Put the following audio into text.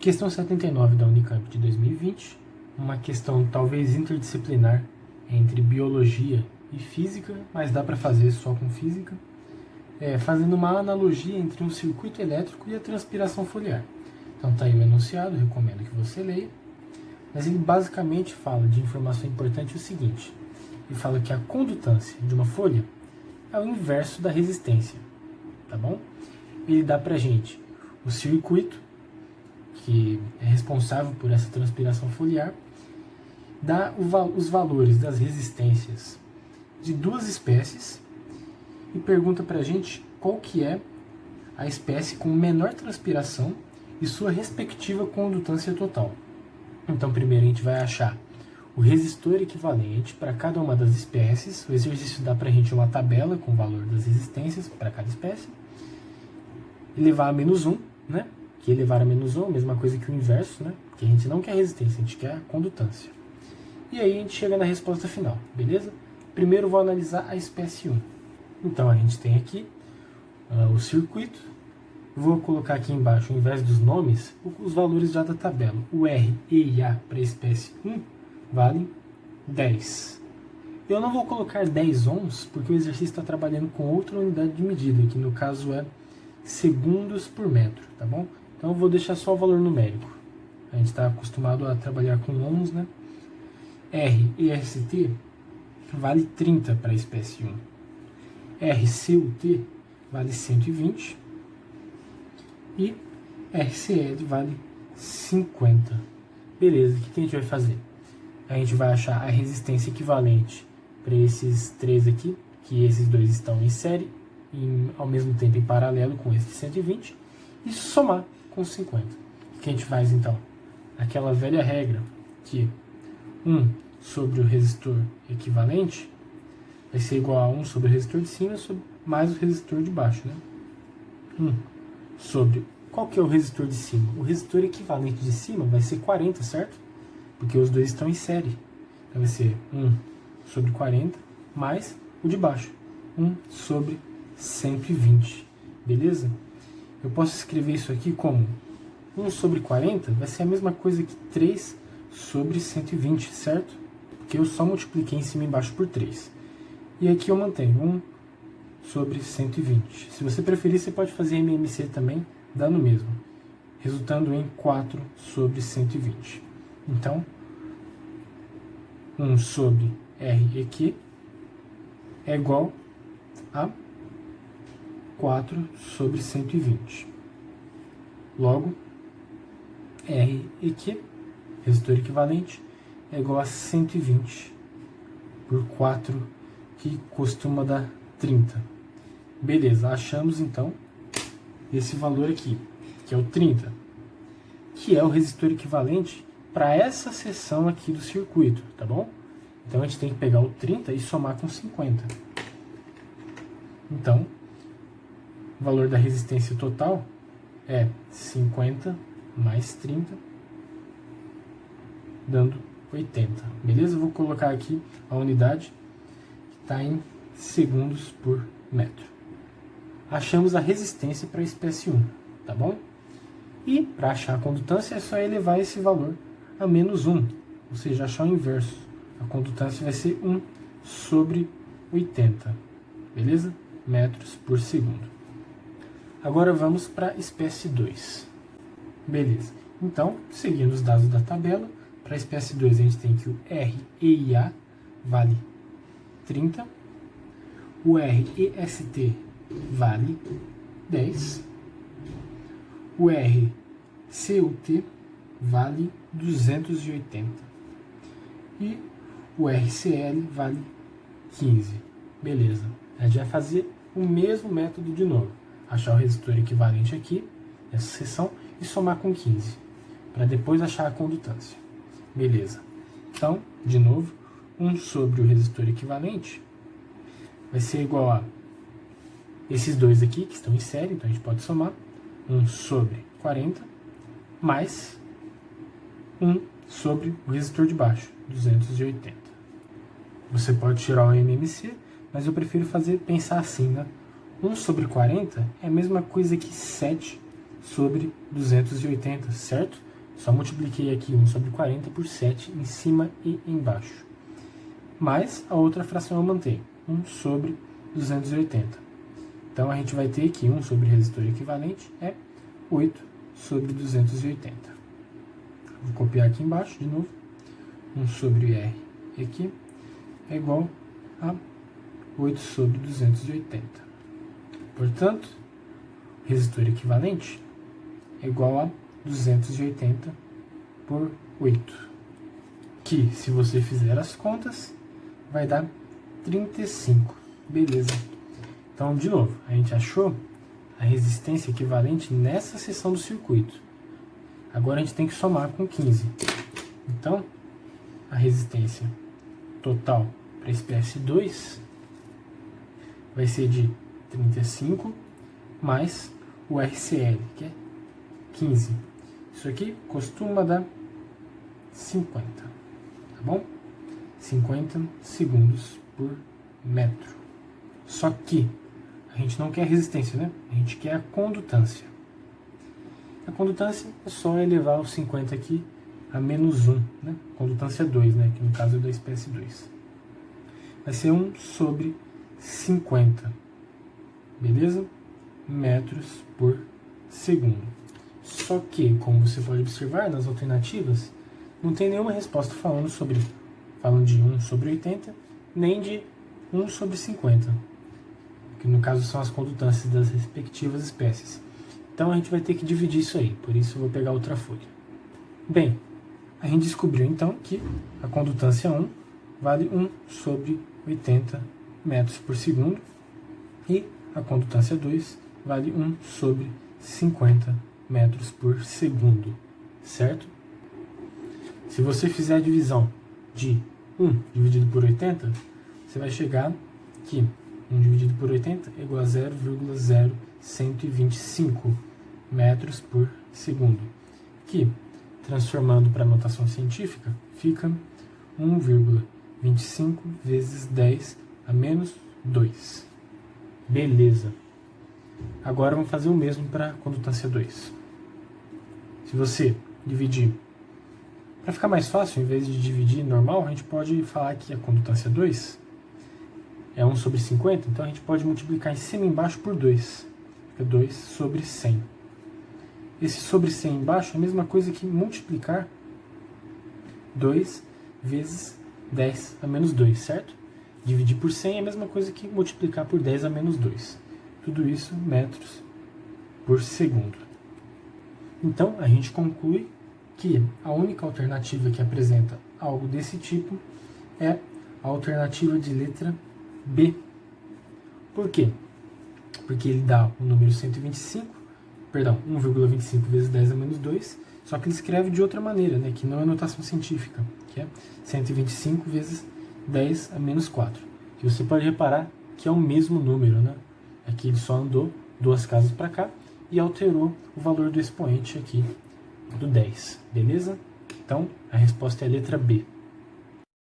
Questão 79 da Unicamp de 2020, uma questão talvez interdisciplinar entre biologia e física, mas dá para fazer só com física, fazendo uma analogia entre um circuito elétrico e a transpiração foliar. Então tá aí o enunciado, recomendo que você leia, mas ele basicamente fala de informação importante o seguinte, ele fala que a condutância de uma folha é o inverso da resistência, tá bom? Ele dá pra gente o circuito, que é responsável por essa transpiração foliar, dá os valores das resistências de duas espécies e pergunta pra gente qual que é a espécie com menor transpiração e sua respectiva condutância total. Então primeiro a gente vai achar o resistor equivalente para cada uma das espécies. O exercício dá pra gente uma tabela com o valor das resistências para cada espécie. Elevar a menos 1, né? Que elevar a menos 1 é a mesma coisa que o inverso, né? Porque a gente não quer resistência, a gente quer a condutância. E aí a gente chega na resposta final, beleza? Primeiro vou analisar a espécie 1. Então a gente tem aqui o circuito. Vou colocar aqui embaixo, ao invés dos nomes, os valores já da tabela. O R, E e A para a espécie 1 valem 10. Eu não vou colocar 10 ohms, porque o exercício está trabalhando com outra unidade de medida, que no caso é segundos por metro, tá bom? Então eu vou deixar só o valor numérico. A gente está acostumado a trabalhar com ohms, né? R e ST vale 30 para a espécie 1. RCUT vale 120. E RCL vale 50. Beleza, o que a gente vai fazer? A gente vai achar a resistência equivalente para esses três aqui, que esses dois estão em série, ao mesmo tempo em paralelo com esse de 120, e somar com 50. O que a gente faz então? Aquela velha regra que 1 sobre o resistor equivalente vai ser igual a 1 sobre o resistor de cima mais o resistor de baixo, né? 1 sobre... Qual que é o resistor de cima? O resistor equivalente de cima vai ser 40, certo? Porque os dois estão em série. Então vai ser 1 sobre 40 mais o de baixo. 1 sobre 120. Beleza? Eu posso escrever isso aqui como 1 sobre 40 vai ser a mesma coisa que 3 sobre 120, certo? Porque eu só multipliquei em cima e embaixo por 3. E aqui eu mantenho 1 sobre 120. Se você preferir, você pode fazer MMC também, dá no mesmo. Resultando em 4 sobre 120. Então, 1 sobre REQ é igual a 4 sobre 120. Logo, REQ, resistor equivalente, é igual a 120 por 4, que costuma dar 30. Beleza, achamos então esse valor aqui, que é o 30, que é o resistor equivalente para essa seção aqui do circuito, tá bom? Então a gente tem que pegar o 30 e somar com 50. Então, o valor da resistência total é 50 mais 30, dando 80. Beleza? Eu vou colocar aqui a unidade que está em segundos por metro. Achamos a resistência para a espécie 1, tá bom? E para achar a condutância é só elevar esse valor a menos 1, ou seja, achar o inverso. A condutância vai ser 1 sobre 80, beleza? Metros por segundo. Agora vamos para a espécie 2. Beleza. Então, seguindo os dados da tabela, para a espécie 2 a gente tem que o R, E e A vale 30, o R e ST vale 10, o R CUT vale 280 e o RCL vale 15. Beleza. A gente vai fazer o mesmo método de novo. Achar o resistor equivalente aqui, nessa seção, e somar com 15, para depois achar a condutância. Beleza. Então, de novo, 1 sobre o resistor equivalente vai ser igual a esses dois aqui, que estão em série, então a gente pode somar 1 sobre 40, mais 1 sobre o resistor de baixo, 280. Você pode tirar o MMC, mas eu prefiro pensar assim, né? 1 sobre 40 é a mesma coisa que 7 sobre 280, certo? Só multipliquei aqui 1 sobre 40 por 7 em cima e embaixo. Mais a outra fração eu mantenho, 1 sobre 280. Então a gente vai ter aqui 1 sobre resistor equivalente é 8 sobre 280. Vou copiar aqui embaixo de novo. 1 sobre R aqui é igual a 8 sobre 280. Portanto, resistor equivalente é igual a 280 por 8. Que, se você fizer as contas, vai dar 35. Beleza. Então, de novo, a gente achou a resistência equivalente nessa seção do circuito. Agora a gente tem que somar com 15. Então, a resistência total para esse PS2 vai ser de 35 mais o RCL, que é 15. Isso aqui costuma dar 50, tá bom? 50 segundos por metro. Só que a gente não quer resistência, né? A gente quer a condutância. A condutância é só elevar os 50 aqui a menos 1, né? Condutância 2, né? Que no caso é da espécie 2. Vai ser 1 sobre 50, beleza? Metros por segundo. Só que, como você pode observar nas alternativas, não tem nenhuma resposta falando de 1 sobre 80, nem de 1 sobre 50, que no caso são as condutâncias das respectivas espécies. Então a gente vai ter que dividir isso aí, por isso eu vou pegar outra folha. Bem, a gente descobriu então que a condutância 1 vale 1 sobre 80 metros por segundo e a condutância 2 vale 1 sobre 50 metros por segundo, certo? Se você fizer a divisão de 1 dividido por 80, você vai chegar que 1 dividido por 80 é igual a 0,0125 metros por segundo, que, transformando para a notação científica, fica 1,25 vezes 10 a menos 2. Beleza. Agora vamos fazer o mesmo para a condutância 2. Se você dividir, para ficar mais fácil, em vez de dividir normal, a gente pode falar que a condutância 2 é 1 sobre 50, então a gente pode multiplicar em cima e embaixo por 2. Fica 2 sobre 100. Esse sobre 100 embaixo é a mesma coisa que multiplicar 2 vezes 10 a menos 2, certo? Dividir por 100 é a mesma coisa que multiplicar por 10 a menos 2. Tudo isso metros por segundo. Então, a gente conclui que a única alternativa que apresenta algo desse tipo é a alternativa de letra B. Por quê? Porque ele dá o número 125, 1,25 vezes 10 a menos 2, só que ele escreve de outra maneira, né, que não é notação científica, que é 125 vezes 10 a menos 4. Que você pode reparar que é o mesmo número, né? Aqui ele só andou 2 casas para cá e alterou o valor do expoente aqui do 10, beleza? Então, a resposta é a letra B.